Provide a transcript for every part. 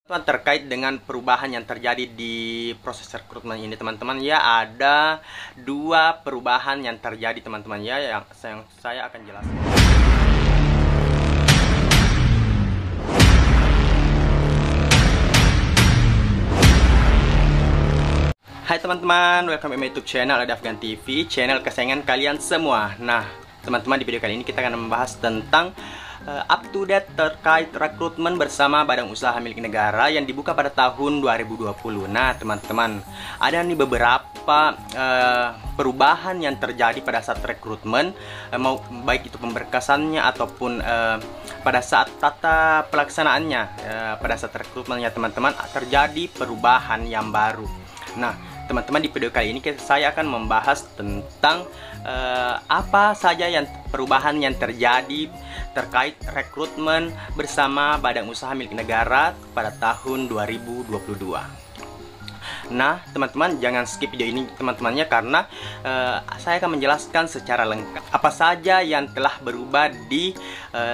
Terkait dengan perubahan yang terjadi di proses rekrutmen ini teman-teman ya, ada dua perubahan yang terjadi teman-teman ya, yang saya akan jelaskan. Hai teman-teman, welcome to my YouTube channel Ada Afgan TV, channel kesayangan kalian semua. Nah teman-teman, di video kali ini kita akan membahas tentang up to date terkait rekrutmen bersama badan usaha milik negara yang dibuka pada tahun 2020. Nah teman-teman, ada nih beberapa perubahan yang terjadi pada saat rekrutmen, mau baik itu pemberkasannya ataupun pada saat tata pelaksanaannya. Pada saat rekrutmennya teman-teman, terjadi perubahan yang baru. Nah teman-teman, di video kali ini saya akan membahas tentang apa saja yang perubahan yang terjadi terkait rekrutmen bersama badan usaha milik negara pada tahun 2022. Nah teman-teman, jangan skip video ini teman-temannya, karena saya akan menjelaskan secara lengkap apa saja yang telah berubah di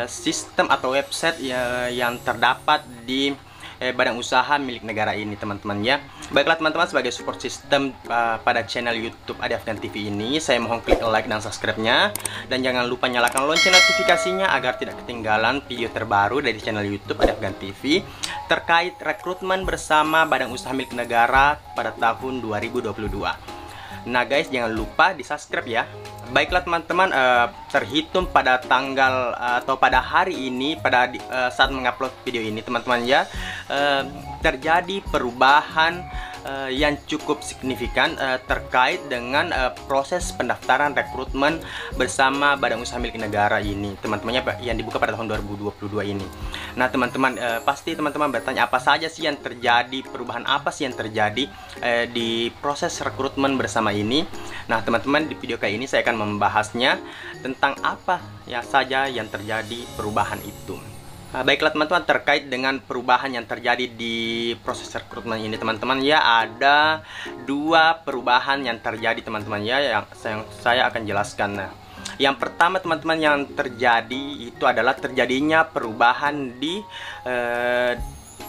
sistem atau website yang terdapat di badan usaha milik negara ini teman-teman ya. Baiklah teman-teman, sebagai support system pada channel YouTube Ada Afgan TV ini, saya mohon klik like dan subscribe-nya, dan jangan lupa nyalakan lonceng notifikasinya agar tidak ketinggalan video terbaru dari channel YouTube Ada Afgan TV terkait rekrutmen bersama badan usaha milik negara pada tahun 2022. Nah guys, jangan lupa di subscribe ya. Baiklah teman-teman, terhitung pada tanggal atau pada hari ini, pada saat mengupload video ini teman-teman ya, terjadi perubahan yang cukup signifikan terkait dengan proses pendaftaran rekrutmen bersama badan usaha milik negara ini teman-teman ya, yang dibuka pada tahun 2022 ini. Nah teman-teman, pasti teman-teman bertanya, apa saja sih yang terjadi, perubahan apa sih yang terjadi di proses rekrutmen bersama ini. Nah teman-teman, di video kali ini saya akan membahasnya tentang apa ya saja yang terjadi perubahan itu. Baiklah teman-teman, terkait dengan perubahan yang terjadi di proses rekrutmen ini teman-teman ya, ada dua perubahan yang terjadi teman-teman ya, yang saya akan jelaskan. Nah, yang pertama teman-teman yang terjadi itu adalah terjadinya perubahan di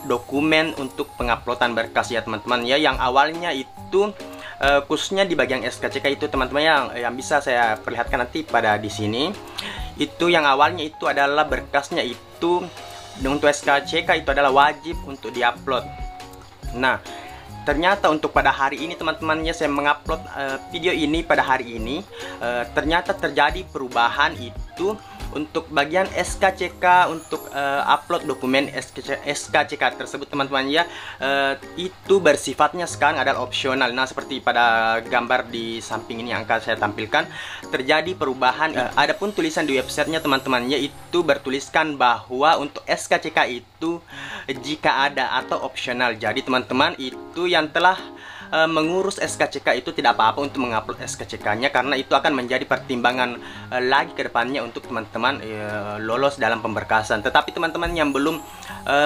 dokumen untuk penguploadan berkas ya teman-teman ya, yang awalnya itu khususnya di bagian SKCK itu teman-teman, yang bisa saya perlihatkan nanti pada di sini. Itu yang awalnya itu adalah berkasnya itu untuk SKCK itu adalah wajib untuk diupload. Nah ternyata untuk pada hari ini teman-temannya, saya mengupload video ini pada hari ini, ternyata terjadi perubahan itu untuk bagian SKCK, untuk upload dokumen SKCK tersebut teman-teman ya, itu bersifatnya sekarang adalah opsional. Nah seperti pada gambar di samping ini yang akan saya tampilkan, terjadi perubahan. Adapun tulisan di websitenya teman-teman ya, itu bertuliskan bahwa untuk SKCK itu jika ada atau opsional. Jadi teman-teman, itu yang telah mengurus SKCK itu tidak apa-apa untuk mengupload SKCK-nya, karena itu akan menjadi pertimbangan lagi ke depannya untuk teman-teman lolos dalam pemberkasan. Tetapi teman-teman yang belum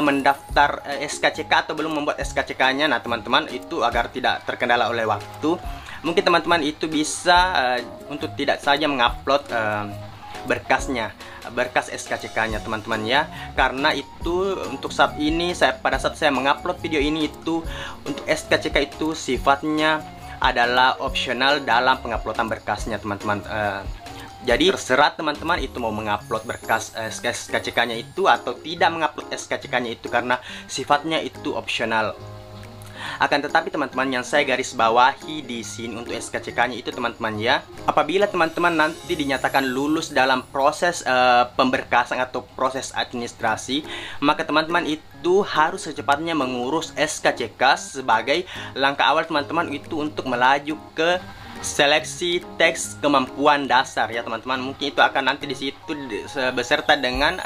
mendaftar SKCK atau belum membuat SKCK-nya, nah teman-teman, itu agar tidak terkendala oleh waktu, mungkin teman-teman itu bisa untuk tidak saja mengupload berkas SKCK-nya teman-teman ya, karena itu untuk saat ini pada saat saya mengupload video ini, itu untuk SKCK itu sifatnya adalah opsional dalam penguploadan berkasnya teman-teman. Jadi terserah teman-teman itu mau mengupload berkas SKCK-nya itu atau tidak mengupload SKCK-nya itu, karena sifatnya itu opsional. Akan tetapi teman-teman, yang saya garis bawahi di sini untuk SKCK-nya itu teman-teman ya, apabila teman-teman nanti dinyatakan lulus dalam proses pemberkasan atau proses administrasi, maka teman-teman itu harus secepatnya mengurus SKCK sebagai langkah awal teman-teman itu untuk melaju ke seleksi tes kemampuan dasar ya teman-teman. Mungkin itu akan nanti di situ beserta dengan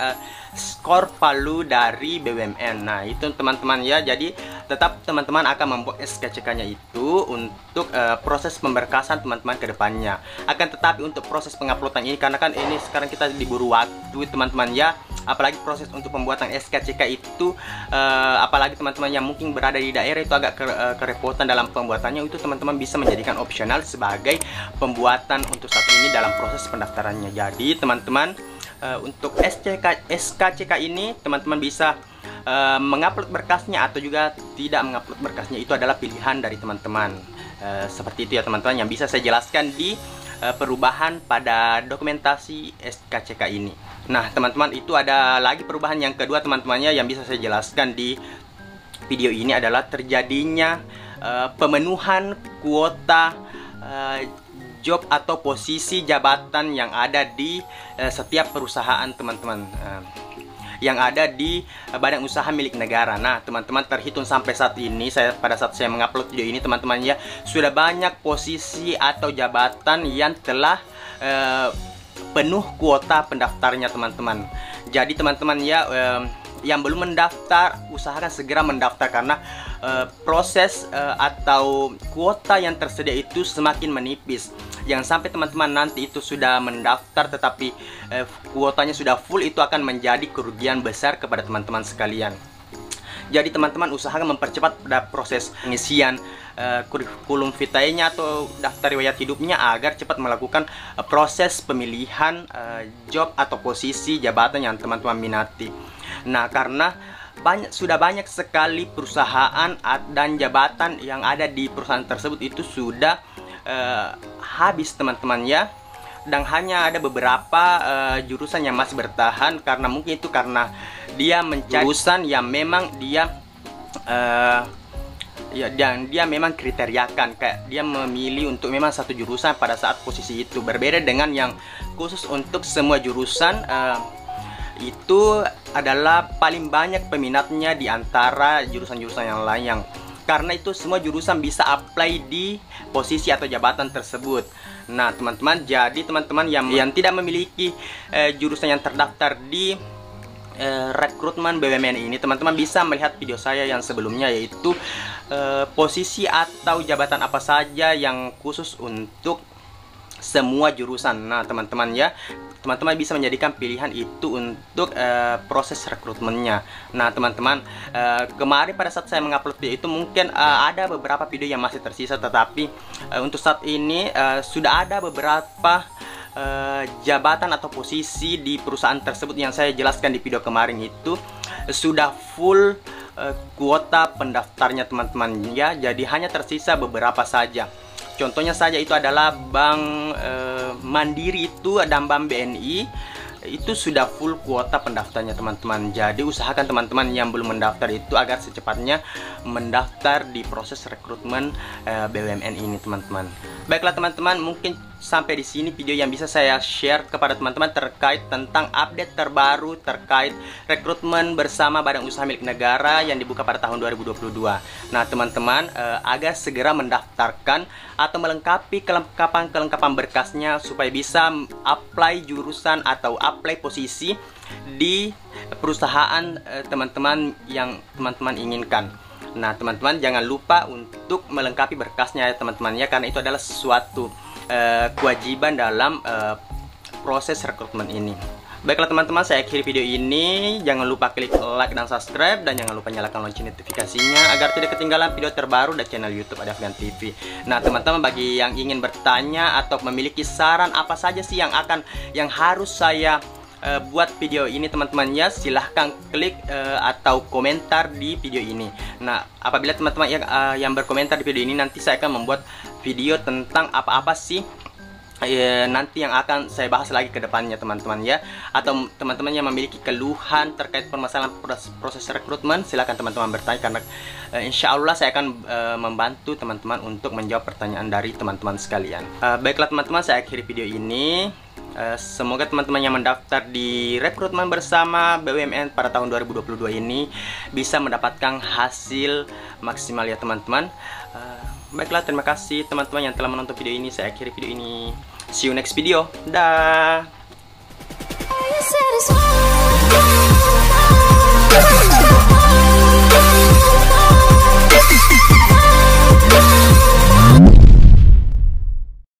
skor palu dari BUMN. Nah itu teman-teman ya, jadi tetap teman-teman akan membuat SKCK-nya itu untuk proses pemberkasan teman-teman ke depannya. Akan tetapi untuk proses penguploadan ini, karena kan ini sekarang kita diburu waktu teman-teman ya, apalagi proses untuk pembuatan SKCK itu, apalagi teman-teman yang mungkin berada di daerah itu agak kerepotan dalam pembuatannya, itu teman-teman bisa menjadikan opsional sebagai pembuatan untuk saat ini dalam proses pendaftarannya. Jadi teman-teman, untuk SKCK ini teman-teman bisa mengupload berkasnya atau juga tidak mengupload berkasnya itu adalah pilihan dari teman-teman. Seperti itu ya teman-teman yang bisa saya jelaskan di perubahan pada dokumentasi SKCK ini. Nah teman-teman, itu ada lagi perubahan yang kedua teman-temannya yang bisa saya jelaskan di video ini adalah terjadinya pemenuhan kuota job atau posisi jabatan yang ada di setiap perusahaan teman-teman, yang ada di badan usaha milik negara. Nah teman-teman, terhitung sampai saat ini, pada saat saya mengupload video ini teman-teman ya, sudah banyak posisi atau jabatan yang telah penuh kuota pendaftarnya teman-teman. Jadi teman-teman ya, yang belum mendaftar usahakan segera mendaftar karena proses atau kuota yang tersedia itu semakin menipis. Jangan sampai teman-teman nanti itu sudah mendaftar tetapi kuotanya sudah full, itu akan menjadi kerugian besar kepada teman-teman sekalian. Jadi teman-teman usahakan mempercepat pada proses pengisian kurikulum vitae-nya atau daftar riwayat hidupnya agar cepat melakukan proses pemilihan job atau posisi jabatan yang teman-teman minati. Nah karena sudah banyak sekali perusahaan dan jabatan yang ada di perusahaan tersebut itu sudah habis teman-teman ya, dan hanya ada beberapa jurusan yang masih bertahan karena mungkin itu karena dia mencari jurusan yang memang dia dan dia memang kriteriakan, kayak dia memilih untuk memang satu jurusan pada saat posisi itu, berbeda dengan yang khusus untuk semua jurusan. Itu adalah paling banyak peminatnya di antara jurusan-jurusan yang lain, yang karena itu semua jurusan bisa apply di posisi atau jabatan tersebut. Nah teman-teman, jadi teman-teman yang tidak memiliki jurusan yang terdaftar di rekrutmen BUMN ini, teman-teman bisa melihat video saya yang sebelumnya, yaitu posisi atau jabatan apa saja yang khusus untuk semua jurusan. Nah teman-teman ya, teman-teman bisa menjadikan pilihan itu untuk proses rekrutmennya. Nah teman-teman, kemarin pada saat saya mengupload video itu mungkin ada beberapa video yang masih tersisa, tetapi untuk saat ini sudah ada beberapa jabatan atau posisi di perusahaan tersebut yang saya jelaskan di video kemarin itu sudah full kuota pendaftarnya teman-teman ya. Jadi hanya tersisa beberapa saja. Contohnya saja itu adalah Bank Mandiri itu dan Bank BNI itu sudah full kuota pendaftarnya teman-teman. Jadi usahakan teman-teman yang belum mendaftar itu agar secepatnya mendaftar di proses rekrutmen BUMN ini teman-teman. Baiklah teman-teman, mungkin sampai di sini video yang bisa saya share kepada teman-teman terkait tentang update terbaru terkait rekrutmen bersama Badan Usaha Milik Negara yang dibuka pada tahun 2022. Nah teman-teman, agar segera mendaftarkan atau melengkapi kelengkapan berkasnya supaya bisa apply jurusan atau apply posisi di perusahaan teman-teman yang teman-teman inginkan. Nah teman-teman jangan lupa untuk melengkapi berkasnya ya teman-teman ya, karena itu adalah sesuatu kewajiban dalam proses rekrutmen ini. Baiklah teman-teman, saya akhiri video ini. Jangan lupa klik like dan subscribe, dan jangan lupa nyalakan lonceng notifikasinya agar tidak ketinggalan video terbaru dari channel YouTube Adafian TV. Nah teman-teman, bagi yang ingin bertanya atau memiliki saran apa saja sih yang harus saya buat video ini teman-teman ya, silahkan klik atau komentar di video ini. Nah apabila teman-teman yang berkomentar di video ini, nanti saya akan membuat video tentang apa-apa sih nanti yang akan saya bahas lagi ke depannya teman-teman ya. Atau teman-teman yang memiliki keluhan terkait permasalahan proses rekrutmen, silahkan teman-teman bertanya, karena insya Allah saya akan membantu teman-teman untuk menjawab pertanyaan dari teman-teman sekalian. Baiklah teman-teman, saya akhiri video ini. Semoga teman-teman yang mendaftar di rekrutmen bersama BUMN pada tahun 2022 ini bisa mendapatkan hasil maksimal ya teman-teman. Baiklah, terima kasih teman-teman yang telah menonton video ini. Saya akhiri video ini. See you next video. Dah.